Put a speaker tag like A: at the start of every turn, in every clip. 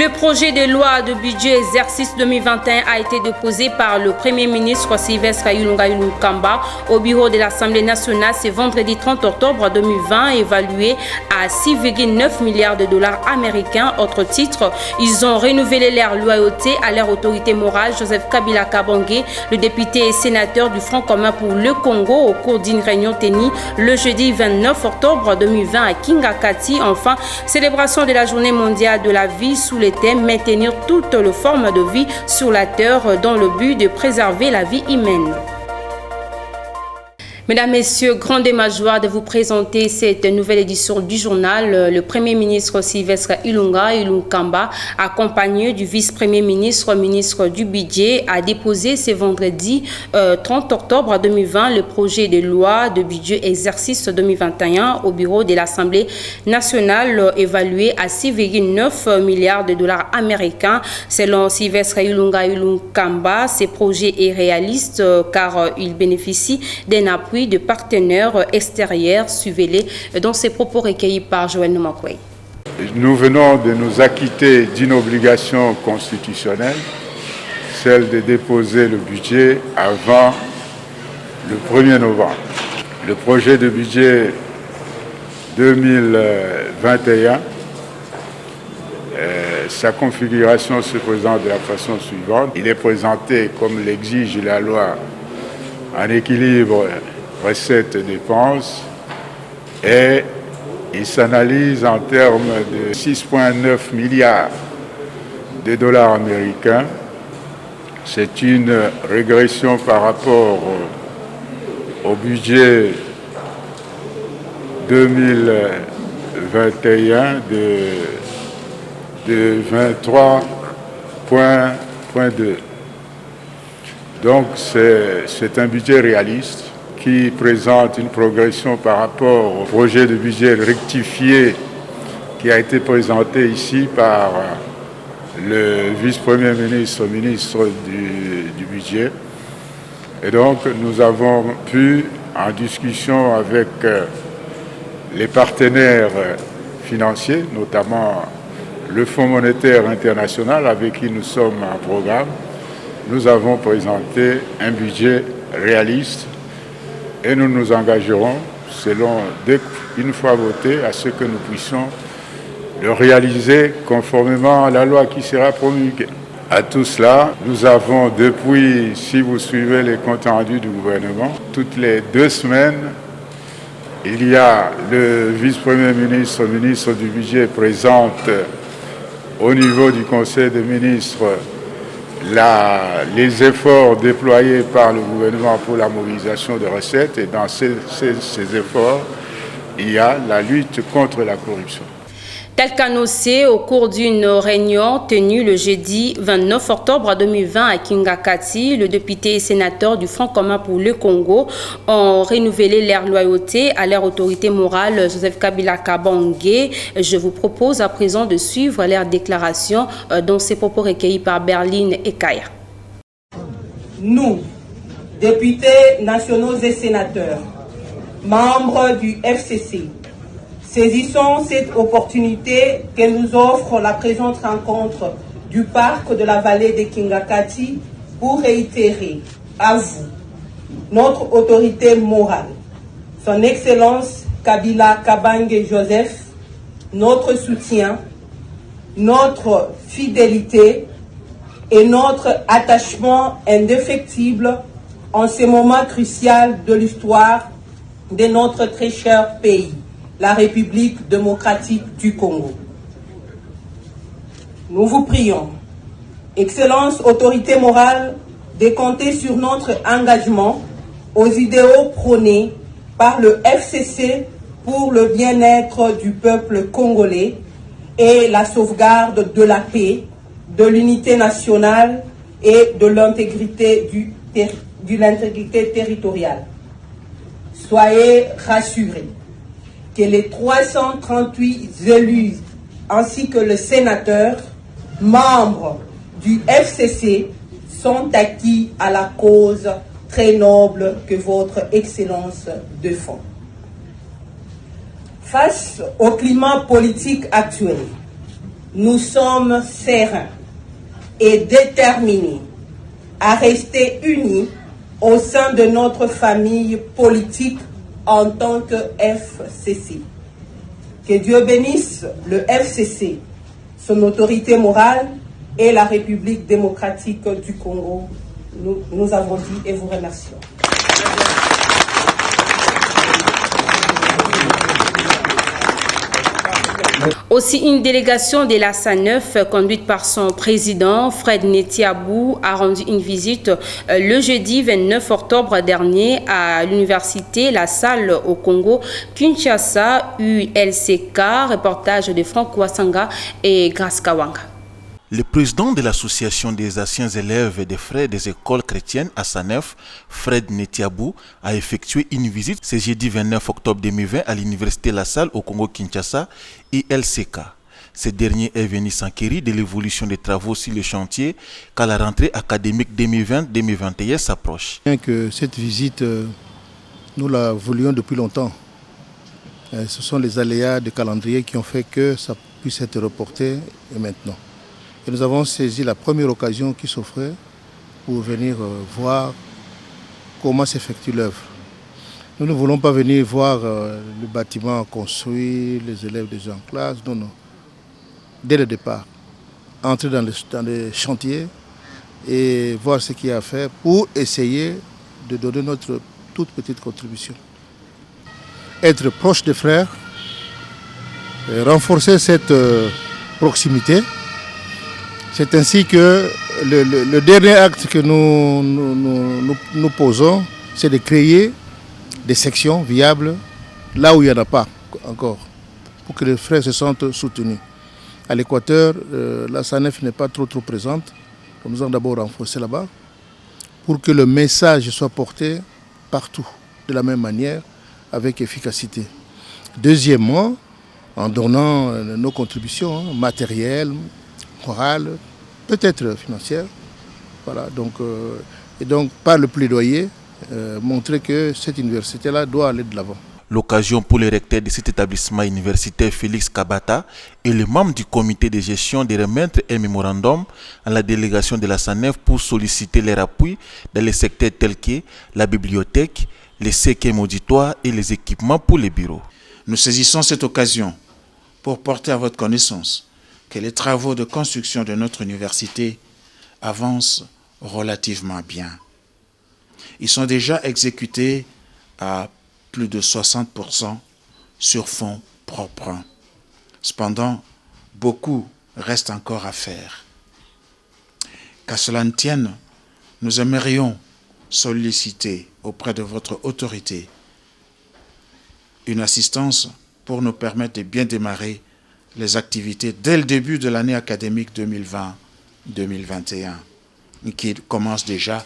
A: Le projet de loi de budget exercice 2021 a été déposé par le Premier ministre Sylvestre Ilunga Ilunkamba au bureau de l'Assemblée nationale ce vendredi 30 octobre 2020, évalué à 6,9 milliards de dollars américains. Autre titre, ils ont renouvelé leur loyauté à leur autorité morale. Joseph Kabila Kabange, le député et sénateur du Front commun pour le Congo, au cours d'une réunion tenue le jeudi 29 octobre 2020 à Kingakati. Enfin, célébration de la journée mondiale de la vie sous le thème maintenir toutes les formes de vie sur la terre dans le but de préserver la vie humaine. Mesdames, Messieurs, grande joie de vous présenter cette nouvelle édition du journal. Le Premier ministre Sylvestre Ilunga Ilunkamba, accompagné du vice-premier ministre, ministre du budget, a déposé ce vendredi 30 octobre 2020 le projet de loi de budget exercice 2021 au bureau de l'Assemblée nationale, évalué à 6,9 milliards de dollars américains. Selon Sylvestre Ilunga Ilunkamba, ce projet est réaliste car il bénéficie d'un appui de partenaires extérieurs. Suivez-les dans ses propos recueillis par Joël Nomakwei.
B: Nous venons de nous acquitter d'une obligation constitutionnelle, celle de déposer le budget avant le 1er novembre. Le projet de budget 2021, sa configuration se présente de la façon suivante. Il est présenté, comme l'exige la loi, en équilibre recettes-dépenses et il s'analyse en termes de 6,9 milliards de dollars américains. C'est une régression par rapport au budget 2021 de 23,2. Donc c'est un budget réaliste qui présente une progression par rapport au projet de budget rectifié qui a été présenté ici par le vice-premier ministre, ministre du budget. Et donc nous avons pu, en discussion avec les partenaires financiers, notamment le Fonds monétaire international avec qui nous sommes en programme, nous avons présenté un budget réaliste et nous nous engagerons, une fois voté, à ce que nous puissions le réaliser conformément à la loi qui sera promulguée. À tout cela, nous avons depuis, si vous suivez les comptes rendus du gouvernement, toutes les 2 semaines, il y a le vice-premier ministre, ministre du budget, présente au niveau du Conseil des ministres les efforts déployés par le gouvernement pour la mobilisation de recettes, et dans ces efforts, il y a la lutte contre la corruption.
A: Tel qu'annoncé au cours d'une réunion tenue le jeudi 29 octobre 2020 à Kingakati, le député et sénateur du Front commun pour le Congo ont renouvelé leur loyauté à leur autorité morale, Joseph Kabila Kabange. Je vous propose à présent de suivre leur déclaration dans ces propos recueillis par Berline et Kaya.
C: Nous, députés nationaux et sénateurs, membres du FCC, saisissons cette opportunité que nous offre la présente rencontre du parc de la vallée de Kingakati pour réitérer à vous notre autorité morale, son Excellence Kabila Kabange Joseph, notre soutien, notre fidélité et notre attachement indéfectible en ce moment crucial de l'histoire de notre très cher pays, la République démocratique du Congo. Nous vous prions, Excellence, autorité morale, de compter sur notre engagement aux idéaux prônés par le FCC pour le bien-être du peuple congolais et la sauvegarde de la paix, de l'unité nationale et de l'intégrité territoriale. Soyez rassurés que les 338 élus ainsi que le sénateur, membres du FCC, sont acquis à la cause très noble que votre Excellence défend. Face au climat politique actuel, nous sommes sereins et déterminés à rester unis au sein de notre famille politique en tant que FCC. Que Dieu bénisse le FCC, son autorité morale et la République démocratique du Congo. Nous avons dit et vous remercions.
A: Aussi, une délégation de la SANEF, conduite par son président, Fred Netiabou, a rendu une visite le jeudi 29 octobre dernier à l'université La Salle au Congo, Kinshasa, ULCK, reportage de Franck Ouassanga et Grace Kawanga.
D: Le président de l'association des anciens élèves et des frères des écoles chrétiennes à SANEF, Fred Netiabou, a effectué une visite ce jeudi 29 octobre 2020 à l'université La Salle au Congo-Kinshasa et LCK. Ce dernier est venu s'enquérir de l'évolution des travaux sur le chantier quand la rentrée académique 2020-2021 s'approche.
E: Bien que cette visite, nous la voulions depuis longtemps. Ce sont les aléas de calendrier qui ont fait que ça puisse être reporté et maintenant. Et nous avons saisi la première occasion qui s'offrait pour venir voir comment s'effectue l'œuvre. Nous ne voulons pas venir voir le bâtiment construit, les élèves déjà en classe, non. Dès le départ, entrer dans les chantiers et voir ce qu'il y a à faire pour essayer de donner notre toute petite contribution. Être proche des frères, renforcer cette proximité. C'est ainsi que le dernier acte que nous posons, c'est de créer des sections viables là où il n'y en a pas encore, pour que les frères se sentent soutenus. À l'Équateur, la SANEF n'est pas trop présente. Donc nous allons d'abord renforcer là-bas pour que le message soit porté partout, de la même manière, avec efficacité. Deuxièmement, en donnant nos contributions matérielles, morale, peut-être financière. Voilà, et donc par le plaidoyer, montrer que cette université-là doit aller de l'avant.
D: L'occasion pour le recteur de cet établissement universitaire Félix Kabata et les membres du comité de gestion de remettre un mémorandum à la délégation de la SANEF pour solliciter leur appui dans les secteurs tels que la bibliothèque, les cinquièmes auditoires et les équipements pour les bureaux.
F: Nous saisissons cette occasion pour porter à votre connaissance que les travaux de construction de notre université avancent relativement bien. Ils sont déjà exécutés à plus de 60% sur fonds propres. Cependant, beaucoup reste encore à faire. Qu'à cela ne tienne, nous aimerions solliciter auprès de votre autorité une assistance pour nous permettre de bien démarrer les activités dès le début de l'année académique 2020-2021, qui commence déjà,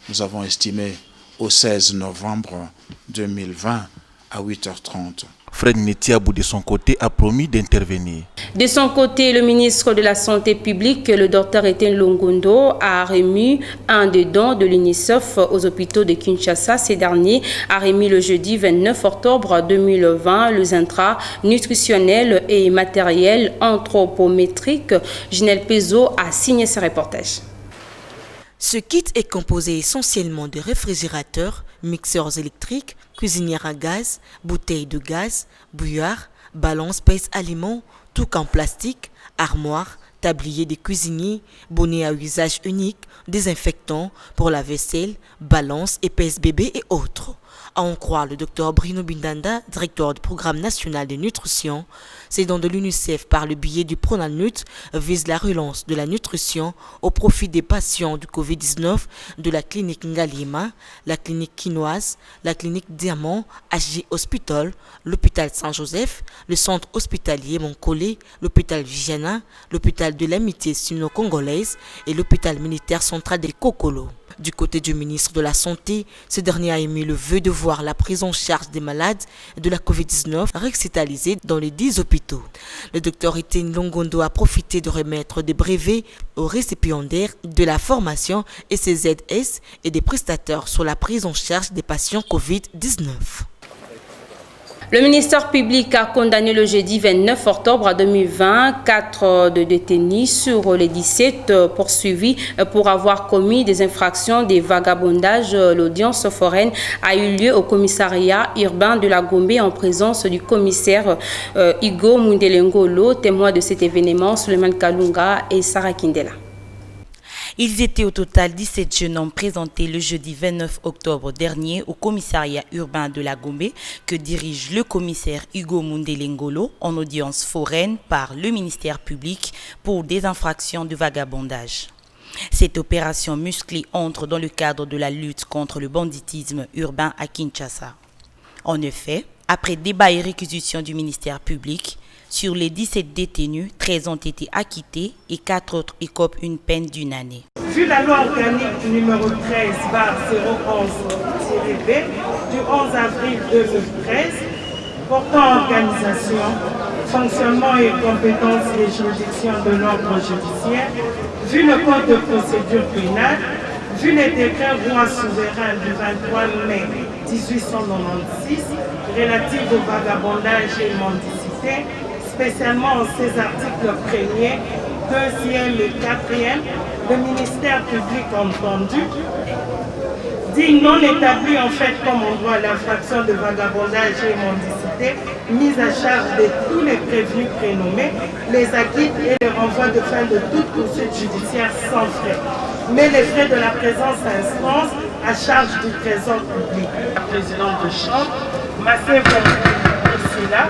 F: nous avons estimé, au 16 novembre 2020 à 8h30.
D: Fred Netiabou, de son côté, a promis d'intervenir.
A: De son côté, le ministre de la Santé publique, le Dr Etienne Longondo, a remis un des dons de l'UNICEF aux hôpitaux de Kinshasa. Ces derniers a remis le jeudi 29 octobre 2020 les intrants nutritionnels et matériels anthropométriques. Ginelle Pezo a signé ce reportage.
G: Ce kit est composé essentiellement de réfrigérateurs, mixeurs électriques, cuisinières à gaz, bouteilles de gaz, bouillards, balances pèse-aliments, tout en plastique, armoires, tabliers de cuisiniers, bonnets à usage unique, désinfectants pour la vaisselle, balances, épaisse-bébé et autres. À en croire le Dr Bruno Bindanda, directeur du programme national de nutrition, ces dons de l'UNICEF par le biais du Pronanut visent la relance de la nutrition au profit des patients du Covid-19 de la clinique Ngalima, la clinique Quinoise, la clinique Diamant, HG Hospital, l'hôpital Saint-Joseph, le centre hospitalier Moncolé, l'hôpital Vigiana, l'hôpital de l'amitié sino-congolaise et l'hôpital militaire central de Kokolo. Du côté du ministre de la Santé, ce dernier a émis le vœu de voir la prise en charge des malades de la Covid-19 récitalisée dans les 10 hôpitaux. Le Dr Etienne Longondo a profité de remettre des brevets aux récipiendaires de la formation SCZS et des prestataires sur la prise en charge des patients Covid-19.
A: Le ministère public a condamné le jeudi 29 octobre 2020 4 de détenus sur les 17 poursuivis pour avoir commis des infractions de vagabondage. L'audience foraine a eu lieu au commissariat urbain de la Gombe en présence du commissaire Hugo Mundelengolo. Témoin de cet événement, Suleiman Kalunga et Sarah Kindela.
G: Ils étaient au total 17 jeunes hommes présentés le jeudi 29 octobre dernier au commissariat urbain de la Gombe que dirige le commissaire Hugo Mundelengolo en audience foraine par le ministère public pour des infractions de vagabondage. Cette opération musclée entre dans le cadre de la lutte contre le banditisme urbain à Kinshasa. En effet, après débat et réquisition du ministère public, sur les 17 détenus, 13 ont été acquittés et 4 autres écopent une peine d'1 année.
H: Vu la loi organique numéro 13/011-B du 11 avril 2013 portant organisation, fonctionnement et compétences des juridictions de l'ordre judiciaire, vu le code de procédure pénale, vu les décrets rois souverains du 23 mai 1896 relatifs au vagabondage et mendicité, spécialement en ces articles 1er, 2e et 4e, le ministère public entendu dit non établi en fait comme on doit l'infraction de vagabondage et mendicité, mise à charge de tous les prévenus prénommés, les acquitte et les renvoie de fin de toute poursuite judiciaire sans frais. Mais les frais de la présence à instance à charge du trésor public. La présidente de chambre, Massé là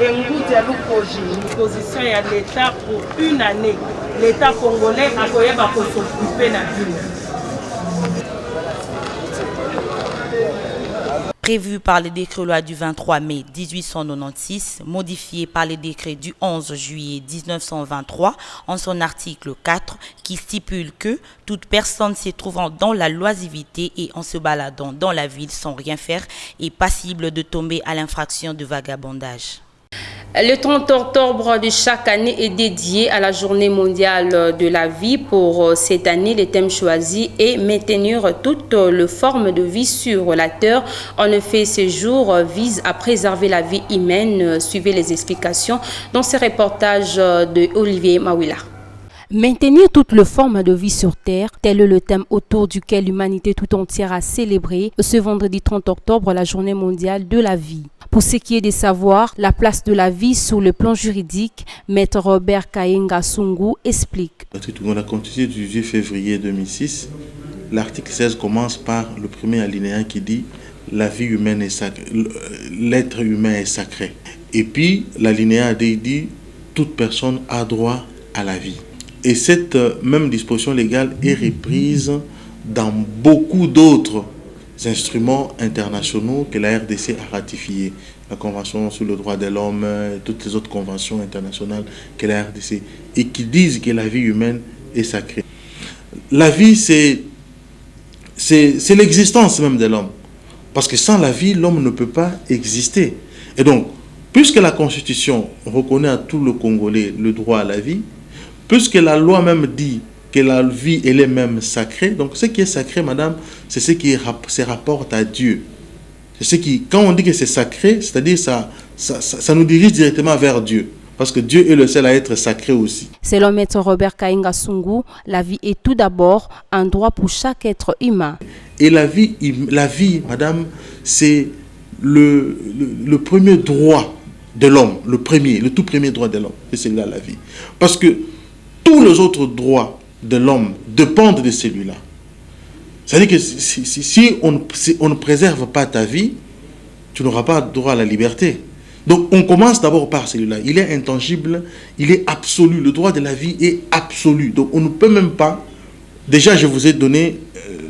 H: et Ngouti a une position à l'État pour 1 année. L'État congolais a s'occuper de la ville.
G: Prévu par le décret-loi du 23 mai 1896, modifié par le décret du 11 juillet 1923 en son article 4, qui stipule que toute personne se trouvant dans la loisivité et en se baladant dans la ville sans rien faire est passible de tomber à l'infraction de vagabondage.
A: Le 30 octobre de chaque année est dédié à la Journée mondiale de la vie. Pour cette année, le thème choisi est maintenir toutes les formes de vie sur la Terre. En effet, ce jour vise à préserver la vie humaine. Suivez les explications dans ce reportage de Olivier Mawila.
I: Maintenir toutes les formes de vie sur Terre, tel est le thème autour duquel l'humanité tout entière a célébré ce vendredi 30 octobre la Journée mondiale de la vie. Pour ce qui est de savoir la place de la vie sur le plan juridique, Maître Robert Kayenga Sungu explique.
J: Dans la Constitution du 8 février 2006, l'article 16 commence par le premier alinéa qui dit « La vie humaine est sacrée, l'être humain est sacré ». Et puis l'alinéa dit « Toute personne a droit à la vie ». Et cette même disposition légale est reprise dans beaucoup d'autres instruments internationaux que la RDC a ratifiés. La Convention sur le droit de l'homme, toutes les autres conventions internationales que la RDC, et qui disent que la vie humaine est sacrée. La vie, c'est l'existence même de l'homme. Parce que sans la vie, l'homme ne peut pas exister. Et donc, puisque la Constitution reconnaît à tout le Congolais le droit à la vie, puisque la loi même dit que la vie, elle est même sacrée. Donc, ce qui est sacré, madame, c'est ce qui se rapporte à Dieu. C'est ce qui, quand on dit que c'est sacré, c'est-à-dire ça nous dirige directement vers Dieu. Parce que Dieu est le seul à être sacré aussi.
I: Selon Maître Robert Kayenga Sungu, la vie est tout d'abord un droit pour chaque être humain.
J: Et la vie madame, c'est le premier droit de l'homme, le tout premier droit de l'homme. C'est celui-là, la vie. Parce que tous les autres droits de l'homme dépendent de celui-là. C'est-à-dire que si on ne préserve pas ta vie, tu n'auras pas droit à la liberté. Donc on commence d'abord par celui-là. Il est intangible, il est absolu. Le droit de la vie est absolu. Donc on ne peut même pas... Déjà, je vous ai donné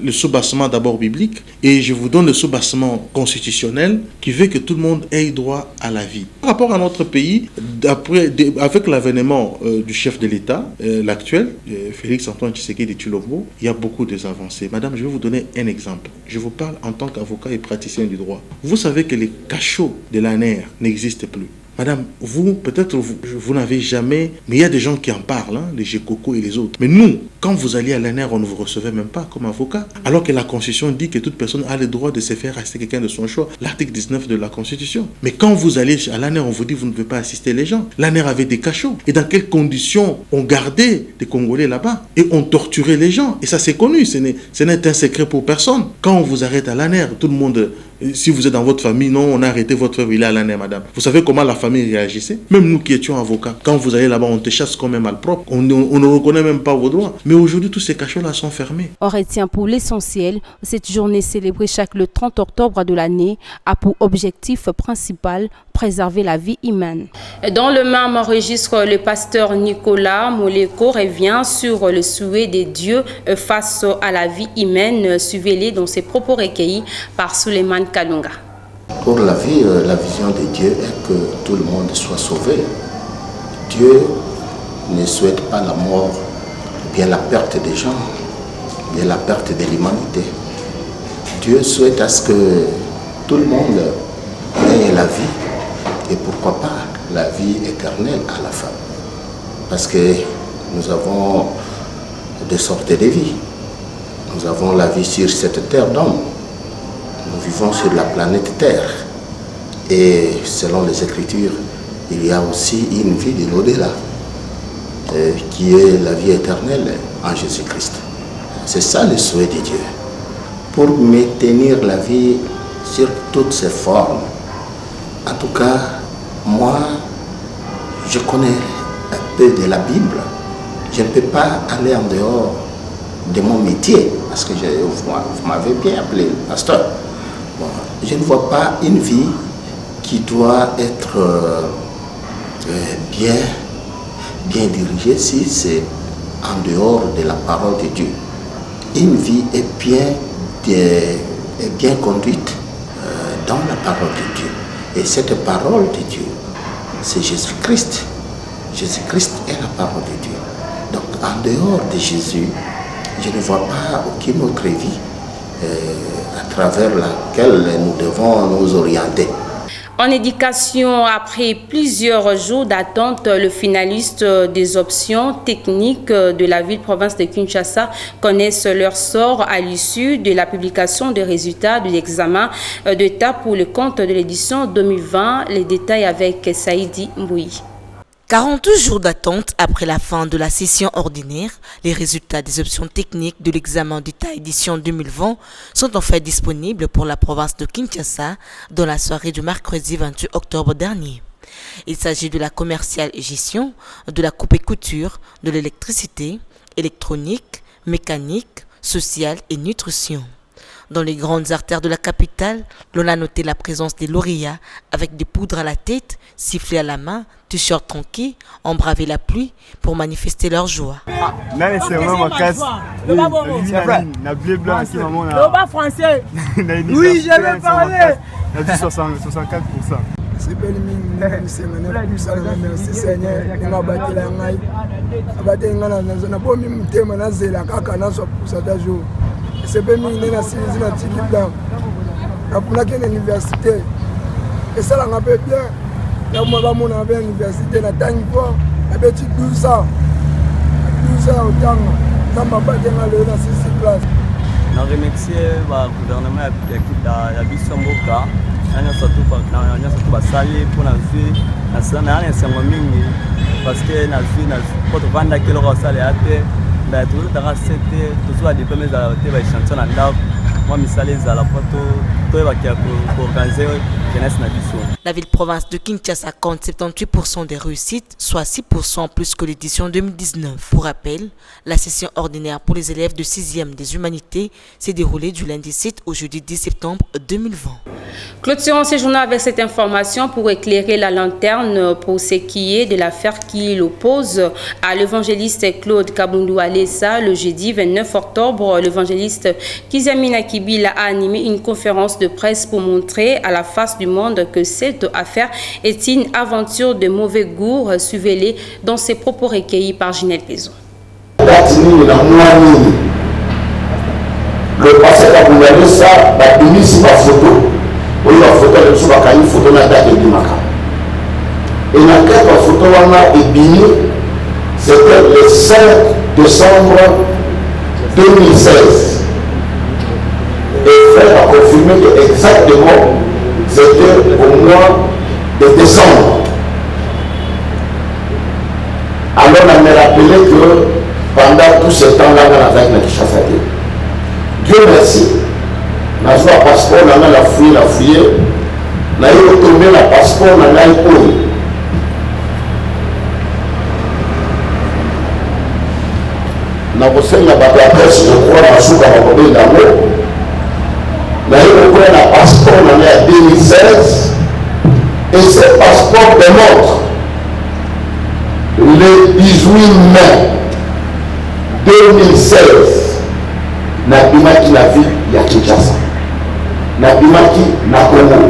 J: le soubassement d'abord biblique et je vous donne le soubassement constitutionnel qui veut que tout le monde ait droit à la vie. Par rapport à notre pays, avec l'avènement du chef de l'État, l'actuel, Félix Antoine Tshisekedi Tshilombo, il y a beaucoup d'avancées. Madame, je vais vous donner un exemple. Je vous parle en tant qu'avocat et praticien du droit. Vous savez que les cachots de l'ANR n'existent plus. Madame, vous, peut-être vous n'avez jamais, mais il y a des gens qui en parlent, les Gécoco et les autres. Mais nous, quand vous alliez à l'ANR, on ne vous recevait même pas comme avocat. Alors que la Constitution dit que toute personne a le droit de se faire assister quelqu'un de son choix. L'article 19 de la Constitution. Mais quand vous allez à l'ANR, on vous dit que vous ne pouvez pas assister les gens. L'ANR avait des cachots. Et dans quelles conditions on gardait des Congolais là-bas et on torturait les gens. Et ça, c'est connu. Ce n'est un secret pour personne. Quand on vous arrête à l'ANR, tout le monde... Si vous êtes dans votre famille, non, on a arrêté votre frère, il est à l'ANR, madame. Vous savez comment la famille réagissait? Même nous qui étions avocats, quand vous allez là-bas, on te chasse comme un malpropre. On ne reconnaît même pas vos droits. Mais aujourd'hui, tous ces cachots-là sont fermés.
I: On retient pour l'essentiel, cette journée célébrée chaque le 30 octobre de l'année a pour objectif principal préserver la vie humaine.
A: Dans le même registre, le pasteur Nicolas Moleko revient sur le souhait des dieux face à la vie humaine, suivi dans ses propos recueillis par Suleiman Kalunga.
K: Pour la vie, la vision de Dieu est que tout le monde soit sauvé. Dieu ne souhaite pas la mort, ou bien la perte des gens, ou bien la perte de l'humanité. Dieu souhaite à ce que tout le monde ait la vie, et pourquoi pas la vie éternelle à la fin. Parce que nous avons deux sortes de vies. Nous avons la vie sur cette terre d'homme. Nous vivons sur la planète Terre. Et selon les Écritures, il y a aussi une vie de l'au-delà, qui est la vie éternelle en Jésus-Christ. C'est ça le souhait de Dieu. Pour maintenir la vie sur toutes ses formes. En tout cas, moi, je connais un peu de la Bible. Je ne peux pas aller en dehors de mon métier, parce que vous m'avez bien appelé pasteur. Bon, je ne vois pas une vie qui doit être bien dirigée si c'est en dehors de la parole de Dieu. Une vie est bien conduite dans la parole de Dieu. Et cette parole de Dieu, c'est Jésus-Christ. Jésus-Christ est la parole de Dieu. Donc en dehors de Jésus, je ne vois pas aucune autre vie à travers laquelle nous devons nous orienter.
A: En éducation, après plusieurs jours d'attente, le finaliste des options techniques de la ville-province de Kinshasa connaissent leur sort à l'issue de la publication des résultats de l'examen d'État pour le compte de l'édition 2020. Les détails avec Saïdi Mbouyi.
G: 42 jours d'attente après la fin de la session ordinaire, les résultats des options techniques de l'examen d'État édition 2020 sont en fait disponibles pour la province de Kinshasa dans la soirée du mercredi 28 octobre dernier. Il s'agit de la commerciale et gestion, de la coupe et couture, de l'électricité, électronique, mécanique, sociale et nutrition. Dans les grandes artères de la capitale, l'on a noté la présence des lauréats avec des poudres à la tête, sifflets à la main, t-shirts tranquilles, embraver la pluie pour manifester leur joie.
L: Oui, je vais parler.
M: 64%.
L: C'est belle mine, merci Seigneur, il m'a battu la maille. Abattu na bomi mutema na zela kaka na so pourcentage. C'est belle mine na sisi na tiki blanc. Na pour la université. Et ça là on peut bien. Là moi va mon à l'université na tangi po, na petit 12 ans. 12 ans au temps. Ça m'a battu na le na 6 places.
M: Na remercier le gouvernement ya biso mboka. Surtout basali pour la vie na mingi parce que na vie na pour vendre kilo basali ate ba tout ta recette tout ça dépend des te ba chanson na ndao moi misali za la photo to ba kia pour organiser jeunesse na biso.
G: La ville-province de Kinshasa compte 78% des réussites, soit 6% plus que l'édition 2019. Pour rappel, la session ordinaire pour les élèves de 6e des humanités s'est déroulée du lundi 7 au jeudi 10 septembre 2020.
A: Clôturons ce journal avec cette information pour éclairer la lanterne pour ce qui est de l'affaire qui l'oppose à l'évangéliste Claude Kabundu Alessa. Le jeudi 29 octobre, l'évangéliste Kizamina Kibila a animé une conférence de presse pour montrer à la face du monde que cette affaire est une aventure de mauvais goût, suivez-les dans ses propos recueillis par Ginelle Pézon.
K: Le pasteur Kabundu Alessa a mis sa photo. Oui, la photo, une photo de la date de Maka. Et la carte photo est bini, c'était le 5 décembre 2016. Et frère a confirmé que exactement c'était au mois de décembre. Alors on m'a rappelé que pendant tout ce temps-là, on a avec la Kinshasa. Dieu merci, on a joué un passeport, on a la fouillé, on a retourné le passeport, on a eu na kosenga bato ya presse je crois na suka makobe ndango na ye kokola na passeport na ya 2016 et ce passeport démontre le 18 mai 2016 nabimaki na ville ya Kinshasa, nabimaki na Congo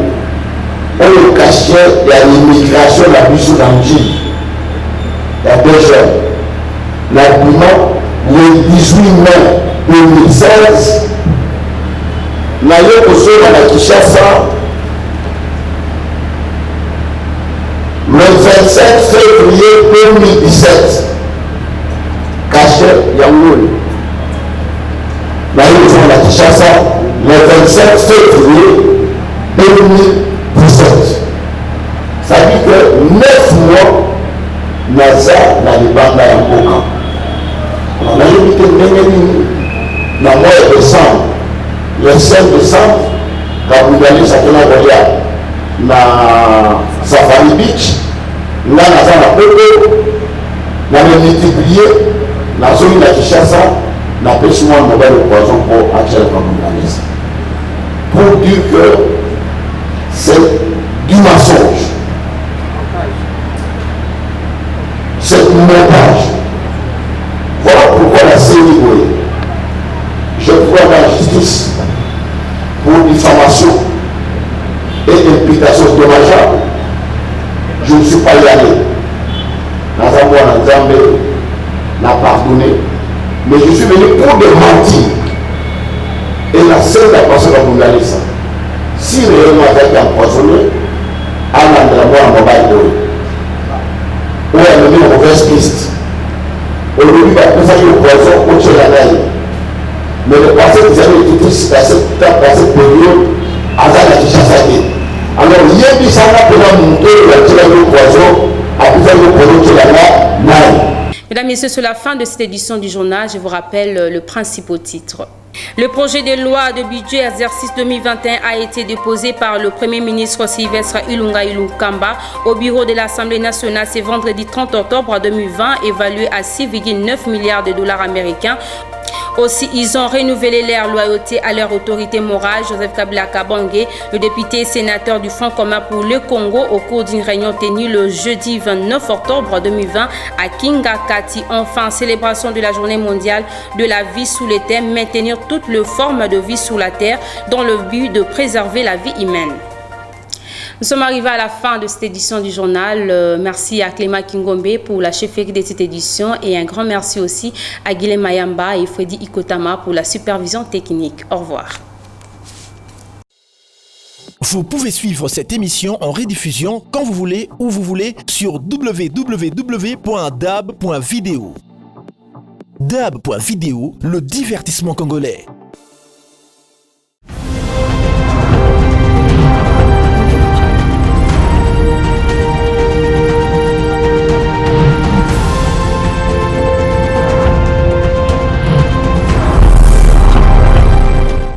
K: oyo cachet ya l'immigration na biso na njili ya 2 jours nabima le 18 mai 2016, na yo kosola na Kinshasa le 27 février 2017, cachet Yangouli. Na yo kosola na Kinshasa le 27 février 2017. Ça dit que 9 mois, naza na libanda ya mboka. On a évité de dans le mois de décembre, le 5 décembre, quand vous allez chacun na Safari Beach, là, on a multiplié, la zone de Kinshasa, on a pêché un modèle de poison pour attirer le communalisme. Pour dire que c'est du mensonge, c'est du montage. Voilà pourquoi la CENI, je crois dans la justice pour diffamation et implication dommageable. Je ne suis pas y allé. Nazambo Nzambe n'a pardonné. Mais je suis venu pour démentir. Et la seule personne à vous aller ça. Si réellement elle a été empoisonnée, elle a un mobile boy. Ou elle a mis une mauvaise piste. Aujourd'hui, il a fait le poison contre la naïve. Mais le passé qu'ils avaient été dans cette période, à la Kinshasa. Alors, il y a des gens qui ont monté le poison, à faire le poison contre la naïve.
A: Mesdames et messieurs, c'est la fin de cette édition du journal. Je vous rappelle le principal titre. Le projet de loi de budget exercice 2021 a été déposé par le Premier ministre Sylvestre Ilunga Kamba au bureau de l'Assemblée nationale ce vendredi 30 octobre 2020, évalué à 6,9 milliards de dollars américains. Aussi, ils ont renouvelé leur loyauté à leur autorité morale, Joseph Kabila Kabange, le député sénateur du Front commun pour le Congo, au cours d'une réunion tenue le jeudi 29 octobre 2020 à Kingakati. Enfin, célébration de la journée mondiale de la vie sous les thèmes, maintenir toutes les formes de vie sur la terre dans le but de préserver la vie humaine. Nous sommes arrivés à la fin de cette édition du journal. Merci à Clément Kingombe pour la chefferie de cette édition et un grand merci aussi à Guilhem Mayamba et Freddy Ikotama pour la supervision technique. Au revoir.
N: Vous pouvez suivre cette émission en rediffusion quand vous voulez, où vous voulez, sur www.dab.video. Dab.video, le divertissement congolais.